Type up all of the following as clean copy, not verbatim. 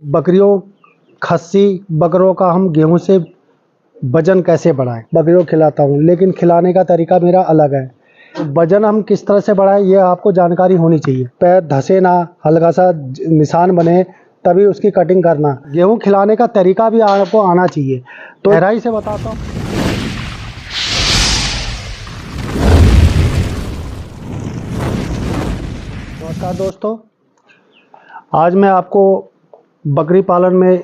बकरियों खस्सी बकरों का हम गेहूं से वजन कैसे बढ़ाएं। बकरियों को खिलाता हूं, लेकिन खिलाने का तरीका मेरा अलग है। वजन हम किस तरह से बढ़ाएं ये आपको जानकारी होनी चाहिए। पैर धसे ना, हल्का सा निशान बने, तभी उसकी कटिंग करना। गेहूं खिलाने का तरीका भी आपको आना चाहिए। तो गहराई से बताता हूँ। नमस्कार दोस्तों, आज मैं आपको बकरी पालन में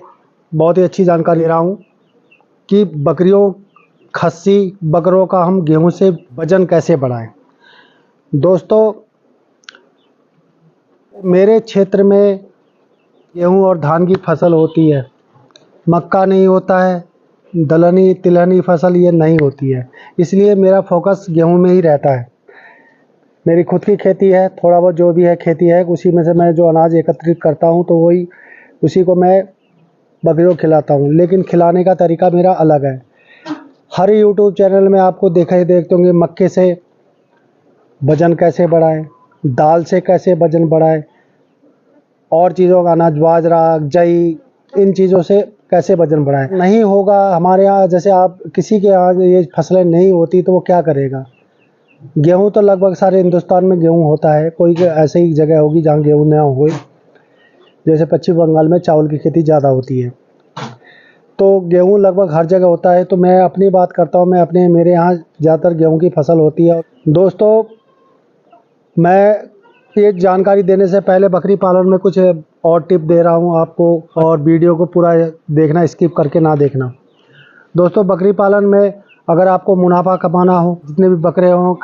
बहुत ही अच्छी जानकारी दे रहा हूँ कि बकरियों खस्सी बकरों का हम गेहूं से वजन कैसे बढ़ाएं। दोस्तों, मेरे क्षेत्र में गेहूं और धान की फसल होती है, मक्का नहीं होता है, दलहनी तिलहनी फसल ये नहीं होती है। इसलिए मेरा फोकस गेहूं में ही रहता है। मेरी खुद की खेती है, थोड़ा बहुत जो भी है खेती है, उसी में से मैं जो अनाज एकत्रित करता हूं तो वही उसी को मैं बकरियों को खिलाता हूं, लेकिन खिलाने का तरीका मेरा अलग है। हर यूट्यूब चैनल में आपको देखते होंगे मक्के से वजन कैसे बढ़ाएं, दाल से कैसे वजन बढ़ाएं, और चीज़ों का अनाज बाजरा जई, इन चीज़ों से कैसे वजन बढ़ाएं। नहीं होगा हमारे यहाँ, जैसे आप किसी के यहाँ ये फसलें नहीं होती तो वो क्या करेगा। गेहूं तो लगभग सारे हिंदुस्तान में गेहूं होता है, कोई ऐसे ही जगह होगी जहाँ गेहूं ना हो। जैसे पश्चिम बंगाल में चावल की खेती ज़्यादा होती है, तो गेहूं लगभग हर जगह होता है। तो मैं अपनी बात करता हूं, मेरे यहाँ ज़्यादातर गेहूं की फसल होती है। दोस्तों, मैं ये जानकारी देने से पहले बकरी पालन में कुछ और टिप दे रहा हूं आपको, और वीडियो को पूरा देखना, स्किप करके ना देखना। दोस्तों, बकरी पालन में अगर आपको मुनाफा कमाना हो, जितने भी बकरे हों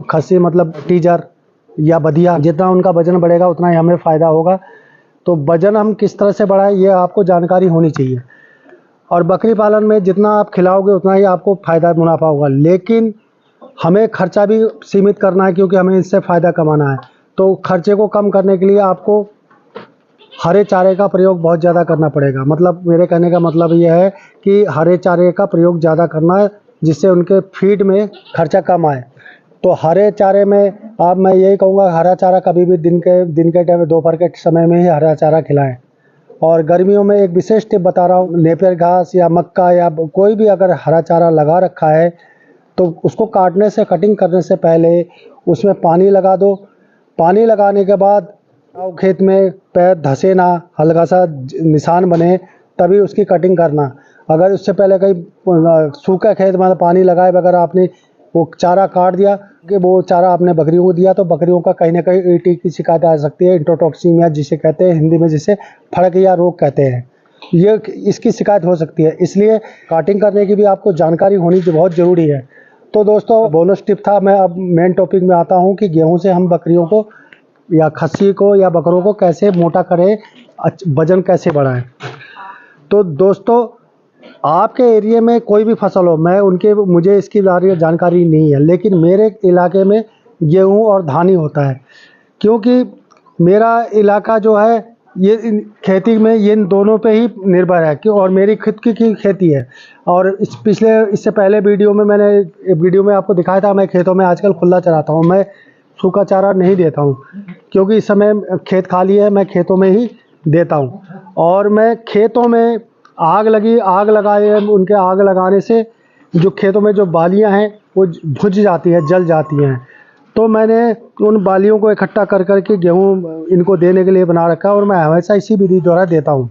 खस्सी मतलब टीजर या बधिया, जितना उनका वजन बढ़ेगा उतना ही हमें फ़ायदा होगा। तो वजन हम किस तरह से बढ़ाएं ये आपको जानकारी होनी चाहिए। और बकरी पालन में जितना आप खिलाओगे उतना ही आपको फ़ायदा मुनाफा होगा, लेकिन हमें खर्चा भी सीमित करना है, क्योंकि हमें इससे फ़ायदा कमाना है। तो खर्चे को कम करने के लिए आपको हरे चारे का प्रयोग बहुत ज़्यादा करना पड़ेगा। मतलब मेरे कहने का मतलब यह है कि हरे चारे का प्रयोग ज़्यादा करना है, जिससे उनके फीड में खर्चा कम आए। तो हरे चारे में मैं यही कहूँगा, हरा चारा कभी भी दिन के टाइम दोपहर के समय में ही हरा चारा खिलाएं। और गर्मियों में एक विशेष टिप बता रहा हूँ, नेपियर घास या मक्का या कोई भी अगर हरा चारा लगा रखा है तो उसको काटने से, कटिंग करने से पहले उसमें पानी लगा दो। पानी लगाने के बाद खेत में पैर धसे ना, हल्का सा निशान बने, तभी उसकी कटिंग करना। अगर उससे पहले कहीं सूखा खेत में पानी लगाए बगैर आपने वो चारा काट दिया कि वो चारा आपने बकरियों को दिया, तो बकरियों का कहीं ना कहीं ईटी की शिकायत आ सकती है। इंट्रोटॉक्सिमिया जिसे कहते हैं हिंदी में, जिसे फड़क या रोग कहते हैं, ये इसकी शिकायत हो सकती है। इसलिए काटिंग करने की भी आपको जानकारी होनी बहुत ज़रूरी है। तो दोस्तों, बोनस टिप था। मैं अब मेन टॉपिक में आता हूँ कि गेहूँ से हम बकरियों को या खस्सी को या बकरों को कैसे मोटा करें, वजन कैसे बढ़ाएं। तो दोस्तों, आपके एरिया में कोई भी फसल हो, मुझे इसकी जानकारी नहीं है, लेकिन मेरे इलाके में गेहूं और धान ही होता है, क्योंकि मेरा इलाका जो है ये खेती में इन दोनों पे ही निर्भर है। क्यों, और मेरी खुद की खेती है। और इससे पहले वीडियो में आपको दिखाया था, मैं खेतों में आजकल खुला चराता हूँ। मैं सूखा चारा नहीं देता हूँ, क्योंकि इस समय खेत खाली है, मैं खेतों में ही देता हूँ। और मैं खेतों में आग लगाए, उनके आग लगाने से जो खेतों में जो बालियाँ हैं वो भुज जाती है, जल जाती हैं। तो मैंने उन बालियों को इकट्ठा कर के गेहूँ इनको देने के लिए बना रखा है, और मैं हमेशा इसी विधि द्वारा देता हूँ।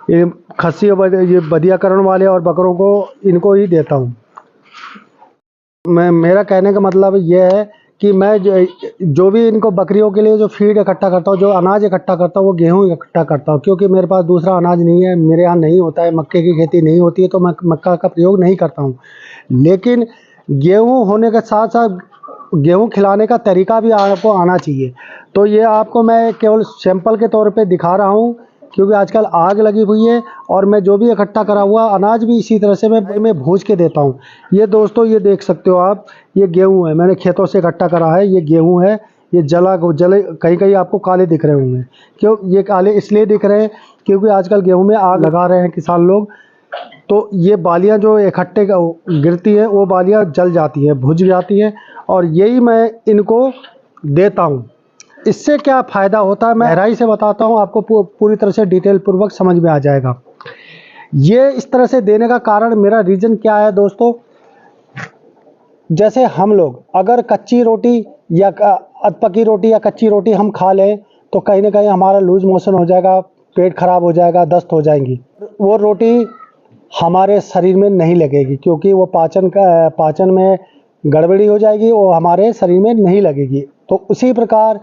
ये खस्सी ये बधियाकरण वाले और बकरों को इनको ही देता हूँ। मेरा कहने का मतलब ये है कि मैं जो भी इनको बकरियों के लिए जो फीड इकट्ठा करता हूँ, जो अनाज इकट्ठा करता हूँ, वो गेहूँ इकट्ठा करता हूँ, क्योंकि मेरे पास दूसरा अनाज नहीं है, मेरे यहाँ नहीं होता है, मक्के की खेती नहीं होती है, तो मैं मक्का का प्रयोग नहीं करता हूँ। लेकिन गेहूँ होने के साथ साथ गेहूँ खिलाने का तरीका भी आपको आना चाहिए। तो ये आपको मैं केवल सैंपल के तौर पर दिखा रहा हूँ, क्योंकि आजकल आग लगी हुई है, और मैं जो भी इकट्ठा करा हुआ अनाज भी इसी तरह से मैं भूज के देता हूँ। ये दोस्तों, ये देख सकते हो आप, ये गेहूं है, मैंने खेतों से इकट्ठा करा है। ये गेहूं है, ये जले कहीं आपको काले दिख रहे होंगे। क्यों ये काले इसलिए दिख रहे हैं, क्योंकि आजकल गेहूं में आग लगा रहे हैं किसान लोग। तो ये बालियाँ जो इकट्ठे गिरती हैं, वो बालियाँ जल जाती हैं, भुज जाती हैं, और यही मैं इनको देता हूँ। इससे क्या फ़ायदा होता है मैं गहराई से बताता हूँ आपको, पूरी तरह से डिटेल पूर्वक समझ में आ जाएगा। ये इस तरह से देने का कारण, मेरा रीज़न क्या है दोस्तों, जैसे हम लोग अगर कच्ची रोटी या अधपकी रोटी या कच्ची रोटी हम खा लें तो कहीं ना कहीं हमारा लूज मोशन हो जाएगा, पेट खराब हो जाएगा, दस्त हो जाएंगी। वो रोटी हमारे शरीर में नहीं लगेगी क्योंकि वो पाचन में गड़बड़ी हो जाएगी, वो हमारे शरीर में नहीं लगेगी। तो उसी प्रकार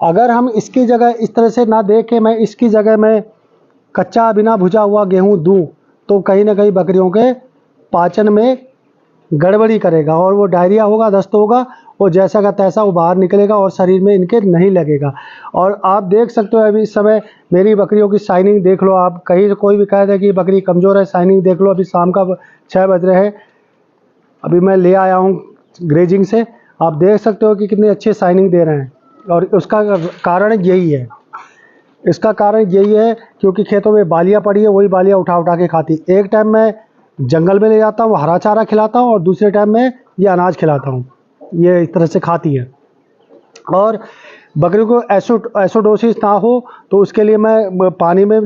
अगर हम इसकी जगह इस तरह से ना दे के मैं इसकी जगह में कच्चा बिना भुजा हुआ गेहूँ दूँ तो कहीं ना कहीं बकरियों के पाचन में गड़बड़ी करेगा और वो डायरिया होगा, दस्त होगा, वो जैसा का तैसा वो बाहर निकलेगा और शरीर में इनके नहीं लगेगा। और आप देख सकते हो अभी इस समय मेरी बकरियों की शाइनिंग देख लो आप, कहीं कोई भी कह दे कि बकरी कमज़ोर है, शाइनिंग देख लो। अभी शाम का 6 बज रहे हैं, अभी मैं ले आया हूँ ग्रेजिंग से, आप देख सकते हो कि कितनी अच्छी शाइनिंग दे रहे हैं। और उसका कारण यही है, इसका कारण यही है क्योंकि खेतों में बालियाँ पड़ी है, वही बालियाँ उठा उठा के खाती। एक टाइम मैं जंगल में ले जाता हूँ, हरा चारा खिलाता हूँ और दूसरे टाइम में ये अनाज खिलाता हूँ, ये इस तरह से खाती है। और बकरी को एसिडोसिस ना हो तो उसके लिए मैं पानी में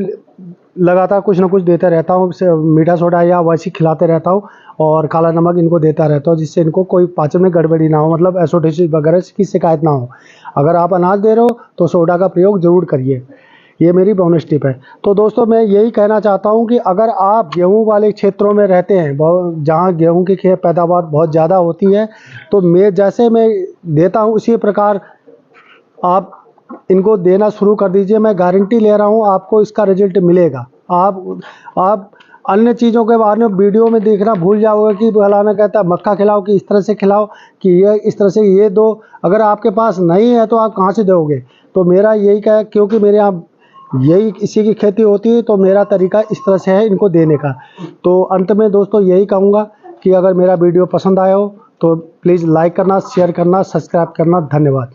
लगातार कुछ ना कुछ देते रहता हूँ, मीठा सोडा या वैसे खिलाते रहता हूँ और काला नमक इनको देता रहता हूँ, जिससे इनको कोई पाचन में गड़बड़ी ना हो, मतलब एसिडोसिस वगैरह की शिकायत ना हो। अगर आप अनाज दे रहे हो तो सोडा का प्रयोग ज़रूर करिए, ये मेरी बोनस टिप है। तो दोस्तों मैं यही कहना चाहता हूँ कि अगर आप गेहूं वाले क्षेत्रों में रहते हैं, जहाँ गेहूं की पैदावार बहुत ज़्यादा होती है, तो मैं देता हूँ उसी प्रकार आप इनको देना शुरू कर दीजिए। मैं गारंटी ले रहा हूँ आपको इसका रिजल्ट मिलेगा। आप अन्य चीज़ों के बारे में वीडियो में देखना भूल जाओगे कि फलाना कहता है मक्का खिलाओ कि इस तरह से खिलाओ कि ये इस तरह से ये दो। अगर आपके पास नहीं है तो आप कहाँ से दोगे? तो मेरा यही क्या, क्योंकि मेरे यहाँ यही इसी की खेती होती है तो मेरा तरीका इस तरह से है इनको देने का। तो अंत में दोस्तों यही कहूँगा कि अगर मेरा वीडियो पसंद आया हो तो प्लीज़ लाइक करना, शेयर करना, सब्सक्राइब करना। धन्यवाद।